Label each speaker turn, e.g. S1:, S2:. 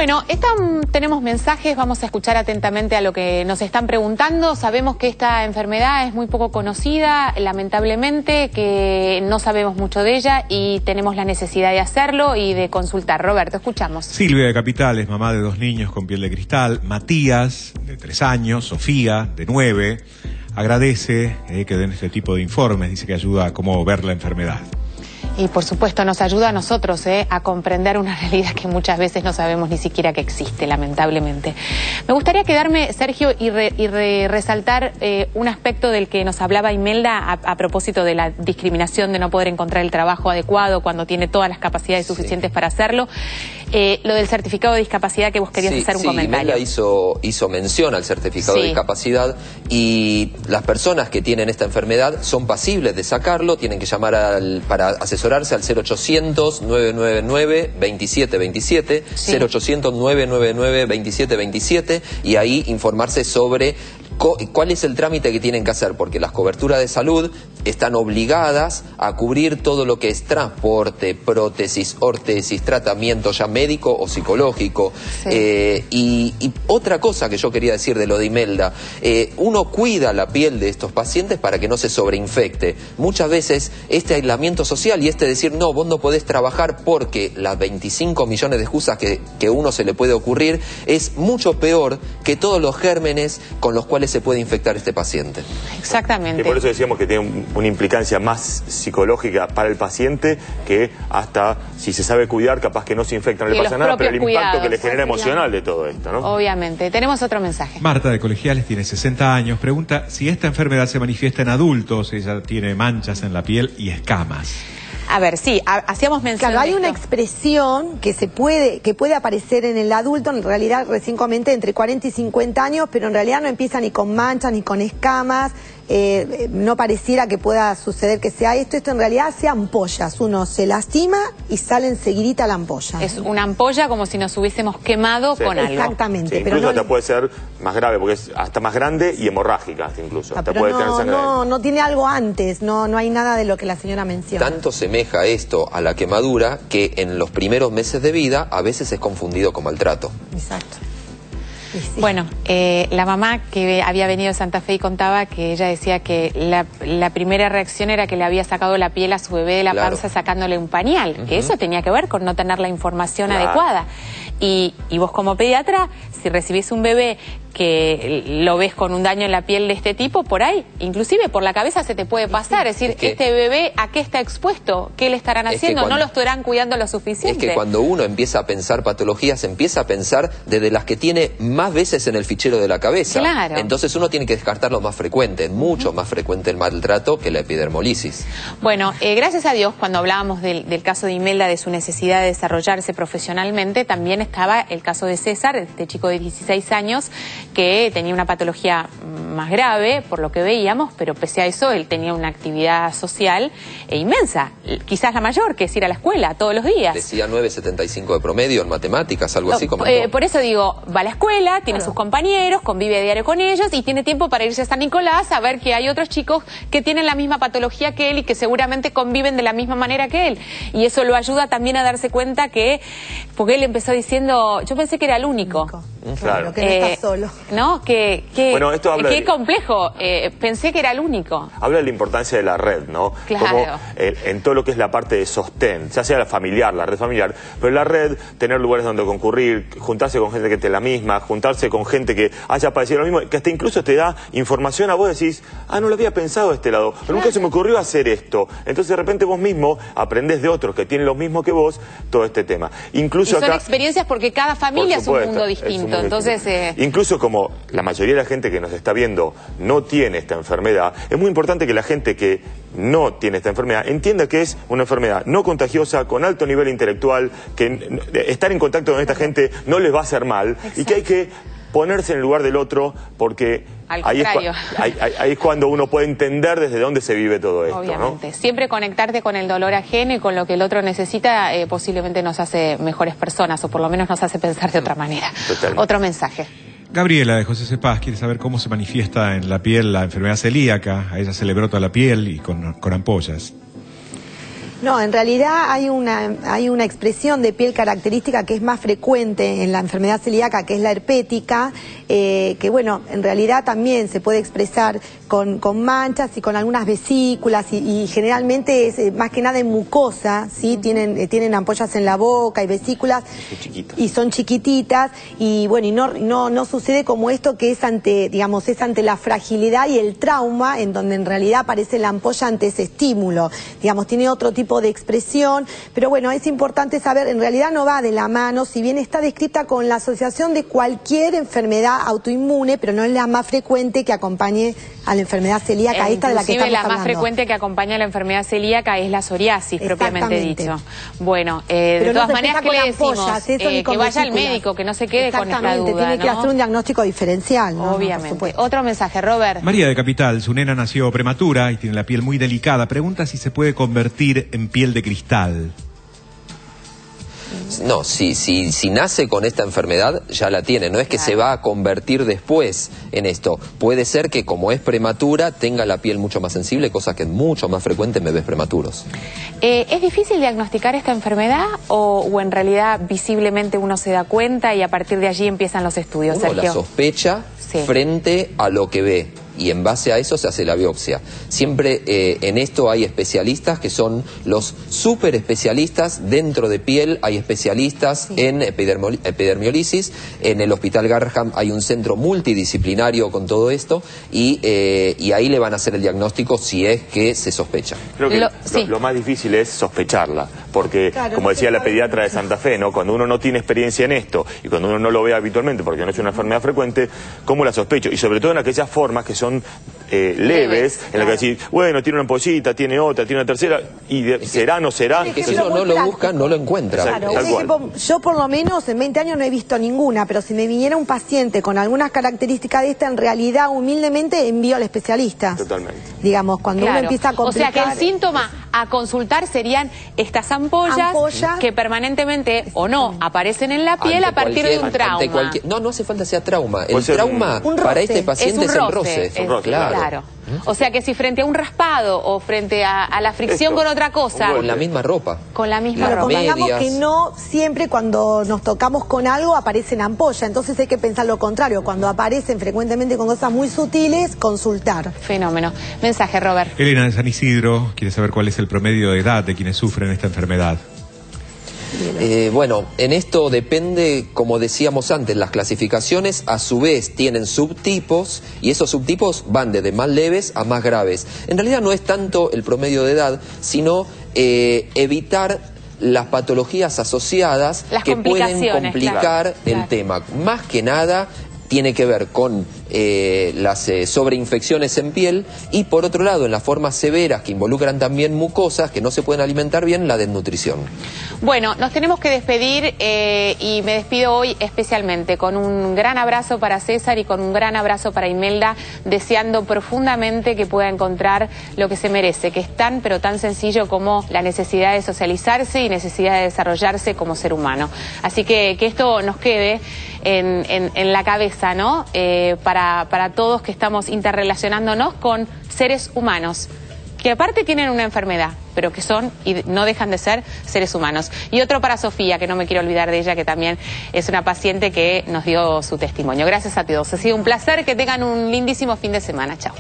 S1: Bueno, tenemos mensajes, vamos a escuchar atentamente a lo que nos están preguntando. Sabemos que esta enfermedad es muy poco conocida, lamentablemente, que no sabemos mucho de ella y tenemos la necesidad de hacerlo y de consultar. Roberto, escuchamos.
S2: Silvia de Capital es mamá de 2 niños con piel de cristal. Matías, de 3 años. Sofía, de 9. Agradece que den este tipo de informes, dice que ayuda a cómo ver la enfermedad.
S1: Y por supuesto nos ayuda a nosotros a comprender una realidad que muchas veces no sabemos ni siquiera que existe, lamentablemente. Me gustaría quedarme, Sergio, y resaltar un aspecto del que nos hablaba Imelda a propósito de la discriminación de no poder encontrar el trabajo adecuado cuando tiene todas las capacidades suficientes para hacerlo. Lo del certificado de discapacidad que vos querías hacer un comentario.
S3: Imelda hizo mención al certificado de discapacidad y las personas que tienen esta enfermedad son pasibles de sacarlo, tienen que llamar para asesorarse al 0800-999-2727, 0800-999-2727 y ahí informarse sobre cuál es el trámite que tienen que hacer, porque las coberturas de salud están obligadas a cubrir todo lo que es transporte, prótesis, ortesis, tratamiento ya médico o psicológico. Y otra cosa que yo quería decir de lo de Imelda, uno cuida la piel de estos pacientes para que no se sobreinfecte. Muchas veces este aislamiento social y decir, no, vos no podés trabajar porque las 25 millones de excusas que uno se le puede ocurrir es mucho peor que todos los gérmenes con los cuales se puede infectar este paciente.
S1: Exactamente.
S4: Y por eso decíamos que tiene una implicancia más psicológica para el paciente que hasta si se sabe cuidar, capaz que no se infecta, no le pasa nada, pero el impacto que le genera emocional de todo esto, ¿no?
S1: Obviamente. Tenemos otro mensaje.
S2: Marta de Colegiales tiene 60 años, pregunta si esta enfermedad se manifiesta en adultos. Ella tiene manchas en la piel y escamas.
S1: A ver, sí, hacíamos mención.
S5: Claro, hay una expresión que puede aparecer en el adulto, en realidad recién comenté entre 40 y 50 años, pero en realidad no empieza ni con manchas ni con escamas. No pareciera que pueda suceder que sea esto en realidad hace ampollas, uno se lastima y sale enseguidita la ampolla.
S1: Es una ampolla como si nos hubiésemos quemado con algo.
S5: Exactamente.
S4: Sí,
S5: pero
S4: incluso
S5: no,
S4: hasta puede ser más grave, porque es hasta más grande y hemorrágica hasta incluso.
S5: Pero
S4: puede tener sangre.
S5: no tiene algo antes, no hay nada de lo que la señora menciona.
S3: Tanto semeja esto a la quemadura que en los primeros meses de vida a veces es confundido con maltrato.
S5: Exacto.
S1: Sí. Bueno, la mamá que había venido de Santa Fe y contaba que ella decía que la primera reacción era que le había sacado la piel a su bebé de la panza sacándole un pañal, que eso tenía que ver con no tener la información adecuada. Y vos como pediatra, si recibís un bebé que lo ves con un daño en la piel de este tipo, por ahí, inclusive por la cabeza se te puede pasar, es decir, este bebé ¿a qué está expuesto? ¿Qué le estarán haciendo? ¿No lo estarán cuidando lo suficiente?
S3: Es que cuando uno empieza a pensar patologías, empieza a pensar desde las que tiene más veces en el fichero de la cabeza.
S1: Claro.
S3: Entonces uno tiene que descartar lo más frecuente, mucho más frecuente el maltrato que la epidermolisis.
S1: Bueno, gracias a Dios, cuando hablábamos del caso de Imelda, de su necesidad de desarrollarse profesionalmente, también estaba el caso de César, este chico de 16 años, que tenía una patología más grave, por lo que veíamos, pero pese a eso él tenía una actividad social inmensa, quizás la mayor, que es ir a la escuela todos los días.
S3: Decía 9,75 de promedio en matemáticas, algo así como...
S1: Por eso digo, va a la escuela, tiene sus compañeros, convive a diario con ellos y tiene tiempo para irse a San Nicolás a ver que hay otros chicos que tienen la misma patología que él y que seguramente conviven de la misma manera que él. Y eso lo ayuda también a darse cuenta que, porque él empezó diciendo, yo pensé que era el único.
S5: Claro, que no está solo.
S1: ¿No?
S4: Bueno, esto habla
S1: qué complejo. Pensé que era el único.
S4: Habla de la importancia de la red, ¿no?
S1: Claro.
S4: Como en todo lo que es la parte de sostén, ya sea la familiar, la red familiar, pero la red, tener lugares donde concurrir, juntarse con gente que esté la misma, juntarse con gente que haya padecido lo mismo, que hasta incluso te da información a vos, decís, no lo había pensado de este lado, pero nunca se me ocurrió hacer esto. Entonces de repente vos mismo aprendés de otros que tienen lo mismo que vos todo este tema. Incluso
S1: son experiencias porque cada familia es un mundo distinto. Entonces,
S4: incluso como la mayoría de la gente que nos está viendo no tiene esta enfermedad, es muy importante que la gente que no tiene esta enfermedad entienda que es una enfermedad no contagiosa, con alto nivel intelectual, que estar en contacto con esta gente no les va a hacer mal. Exacto. Y que hay que ponerse en el lugar del otro porque ahí es cuando uno puede entender desde dónde se vive todo esto.
S1: Obviamente.
S4: ¿No?
S1: Siempre conectarte con el dolor ajeno y con lo que el otro necesita posiblemente nos hace mejores personas o por lo menos nos hace pensar de otra manera.
S4: Totalmente.
S1: Otro mensaje.
S2: Gabriela de José Cepaz quiere saber cómo se manifiesta en la piel la enfermedad celíaca. A ella se le brota la piel y con ampollas.
S5: No, en realidad hay una expresión de piel característica que es más frecuente en la enfermedad celíaca, que es la herpética, que bueno, en realidad también se puede expresar con manchas y con algunas vesículas y generalmente es más que nada en mucosa, ¿sí? Tienen ampollas en la boca y vesículas y son chiquititas y bueno, y no sucede como esto que es ante la fragilidad y el trauma, en donde en realidad aparece la ampolla ante ese estímulo, digamos, tiene otro tipo de expresión, pero bueno, es importante saber, en realidad no va de la mano, si bien está descrita con la asociación de cualquier enfermedad autoinmune, pero no es la más frecuente que acompañe a la enfermedad celíaca, esta de la que estamos hablando.
S1: La más frecuente que acompaña a la enfermedad celíaca es la psoriasis, propiamente dicho. Bueno, de todas maneras, ¿qué le decimos? Que vaya al médico, que no se quede con esta duda,
S5: tiene que hacer un diagnóstico diferencial, ¿no?
S1: Obviamente. Otro mensaje, Robert.
S2: María de Capital, su nena nació prematura y tiene la piel muy delicada. Pregunta si se puede convertir en piel de cristal.
S3: No, si nace con esta enfermedad, ya la tiene. No es que se va a convertir después en esto. Puede ser que como es prematura, tenga la piel mucho más sensible, cosa que es mucho más frecuente en bebés prematuros.
S1: ¿Es difícil diagnosticar esta enfermedad o en realidad visiblemente uno se da cuenta y a partir de allí empiezan los estudios,
S3: Uno
S1: Sergio?
S3: la sospecha frente a lo que ve. Y en base a eso se hace la biopsia. Siempre en esto hay especialistas que son los super especialistas. Dentro de piel hay especialistas en epidermiolisis. En el Hospital Garrahan hay un centro multidisciplinario con todo esto y ahí le van a hacer el diagnóstico si es que se sospecha.
S4: Creo que lo más difícil es sospecharla, porque como decía la pediatra de Santa Fe, ¿no? Cuando uno no tiene experiencia en esto y cuando uno no lo ve habitualmente porque no es una enfermedad frecuente, ¿cómo la sospecho? Y sobre todo en aquellas formas que son leves, en la que decís, bueno, tiene una ampollita, tiene otra, tiene una tercera, y será, no será.
S3: Es que si uno no lo busca, no lo encuentra.
S5: Claro, yo por lo menos en 20 años no he visto ninguna, pero si me viniera un paciente con algunas características de esta, en realidad, humildemente, envío al especialista.
S4: Totalmente.
S5: Digamos, cuando uno empieza a complicar...
S1: O sea, que el síntoma a consultar serían estas ampollas que permanentemente o no aparecen en la piel a partir de un trauma.
S3: No hace falta sea trauma. El trauma para este paciente es el roce.
S1: Claro. O sea que si frente a un raspado o frente a la fricción con otra cosa...
S3: Con la misma ropa.
S1: Con la misma ropa.
S5: Convengamos que no siempre cuando nos tocamos con algo aparecen ampollas, entonces hay que pensar lo contrario. Cuando aparecen frecuentemente con cosas muy sutiles, consultar.
S1: Fenómeno. Mensaje, Robert.
S2: Elena de San Isidro quiere saber cuál es el promedio de edad de quienes sufren esta enfermedad.
S3: Bueno, en esto depende, como decíamos antes, las clasificaciones a su vez tienen subtipos y esos subtipos van desde más leves a más graves. En realidad no es tanto el promedio de edad, sino evitar las patologías asociadas que pueden complicar el tema. Más que nada tiene que ver con las sobreinfecciones en piel y por otro lado en las formas severas que involucran también mucosas que no se pueden alimentar bien, la desnutrición.
S1: Bueno, nos tenemos que despedir y me despido hoy especialmente con un gran abrazo para César y con un gran abrazo para Imelda, deseando profundamente que pueda encontrar lo que se merece, que es tan pero tan sencillo como la necesidad de socializarse y necesidad de desarrollarse como ser humano. Así que esto nos quede en la cabeza, ¿no? Para todos que estamos interrelacionándonos con seres humanos, que aparte tienen una enfermedad, pero que son y no dejan de ser seres humanos. Y otro para Sofía, que no me quiero olvidar de ella, que también es una paciente que nos dio su testimonio. Gracias a todos. Ha sido un placer, que tengan un lindísimo fin de semana. Chao.